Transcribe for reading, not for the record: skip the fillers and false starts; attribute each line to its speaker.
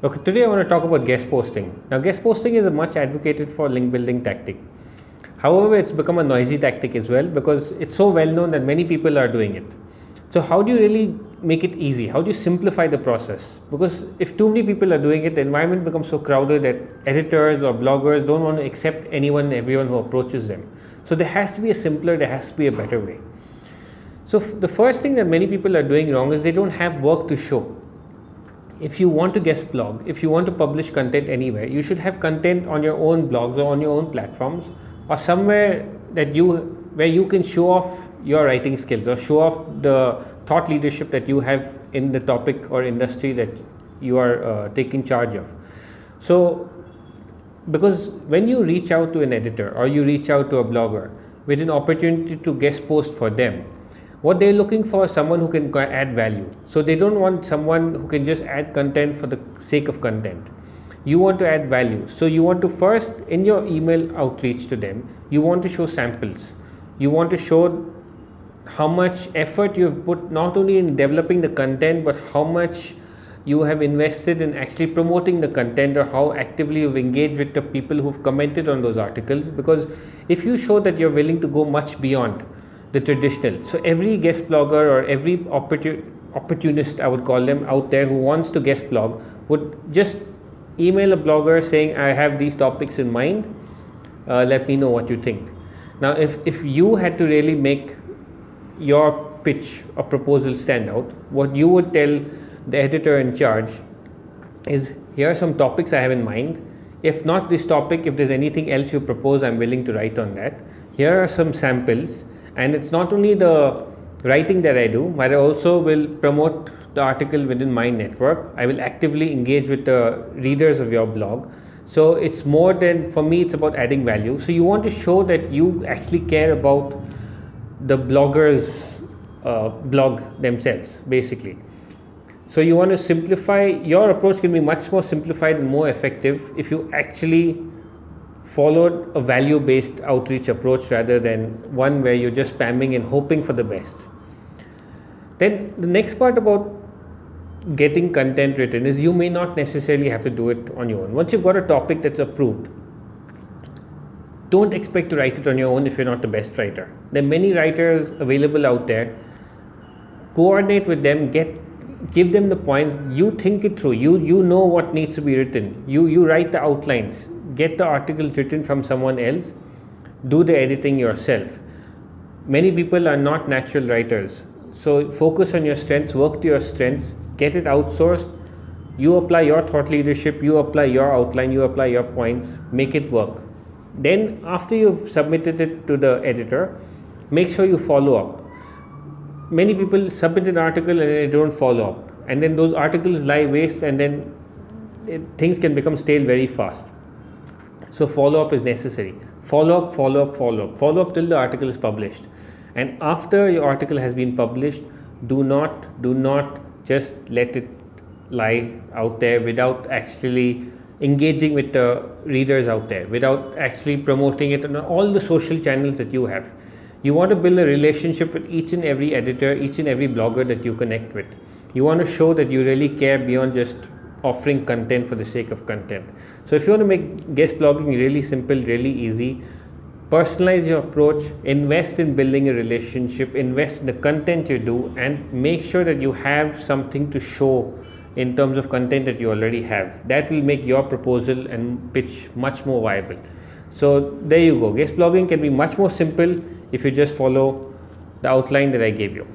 Speaker 1: Okay, today I want to talk about guest posting. Now, guest posting is a much advocated for link building tactic. However, it's become a noisy tactic as well because it's so well known that many people are doing it. So, how do you really make it easy? How do you simplify the process? Because if too many people are doing it, the environment becomes so crowded that editors or bloggers don't want to accept anyone, everyone who approaches them. So, there has to be a simpler, there has to be a better way. So, the first thing that many people are doing wrong is they don't have work to show. If you want to guest blog, if you want to publish content anywhere, you should have content on your own blogs or on your own platforms or somewhere that where you can show off your writing skills or show off the thought leadership that you have in the topic or industry that you are taking charge of. So, because when you reach out to an editor or you reach out to a blogger with an opportunity to guest post for them, what they're looking for is someone who can add value. So they don't want someone who can just add content for the sake of content. You want to add value. So you want to first, in your email outreach to them, you want to show samples. You want to show how much effort you've put not only in developing the content, but how much you have invested in actually promoting the content or how actively you've engaged with the people who've commented on those articles. Because if you show that you're willing to go much beyond the traditional. So every guest blogger or every opportunist, I would call them, out there who wants to guest blog would just email a blogger saying, I have these topics in mind, let me know what you think. Now if you had to really make your pitch or proposal stand out, what you would tell the editor in charge is, here are some topics I have in mind. If not this topic, if there's anything else you propose, I'm willing to write on that. Here are some samples. And it's not only the writing that I do, but I also will promote the article within my network. I will actively engage with the readers of your blog. So it's more than, for me, it's about adding value. So you want to show that you actually care about the bloggers' blog themselves, basically. So you want to simplify, your approach can be much more simplified and more effective if you actually followed a value-based outreach approach rather than one where you're just spamming and hoping for the best. Then the next part about getting content written is you may not necessarily have to do it on your own. Once you've got a topic that's approved, don't expect to write it on your own if you're not the best writer. There are many writers available out there. Coordinate with them, give them the points, you think it through, you know what needs to be written, you write the outlines, get the articles written from someone else, do the editing yourself. Many people are not natural writers, so focus on your strengths, work to your strengths, get it outsourced, you apply your thought leadership, you apply your outline, you apply your points, make it work. Then after you've submitted it to the editor, make sure you follow up. Many people submit an article and they don't follow up, and then those articles lie waste, and then things can become stale very fast. So follow up is necessary. Follow up till the article is published. And after your article has been published, do not just let it lie out there without actually engaging with the readers out there, without actually promoting it on all the social channels that you have. You want to build a relationship with each and every editor, each and every blogger that you connect with. You want to show that you really care beyond just offering content for the sake of content. So if you want to make guest blogging really simple, really easy, personalize your approach, invest in building a relationship, invest in the content you do, and make sure that you have something to show in terms of content that you already have. That will make your proposal and pitch much more viable. So there you go. Guest blogging can be much more simple if you just follow the outline that I gave you.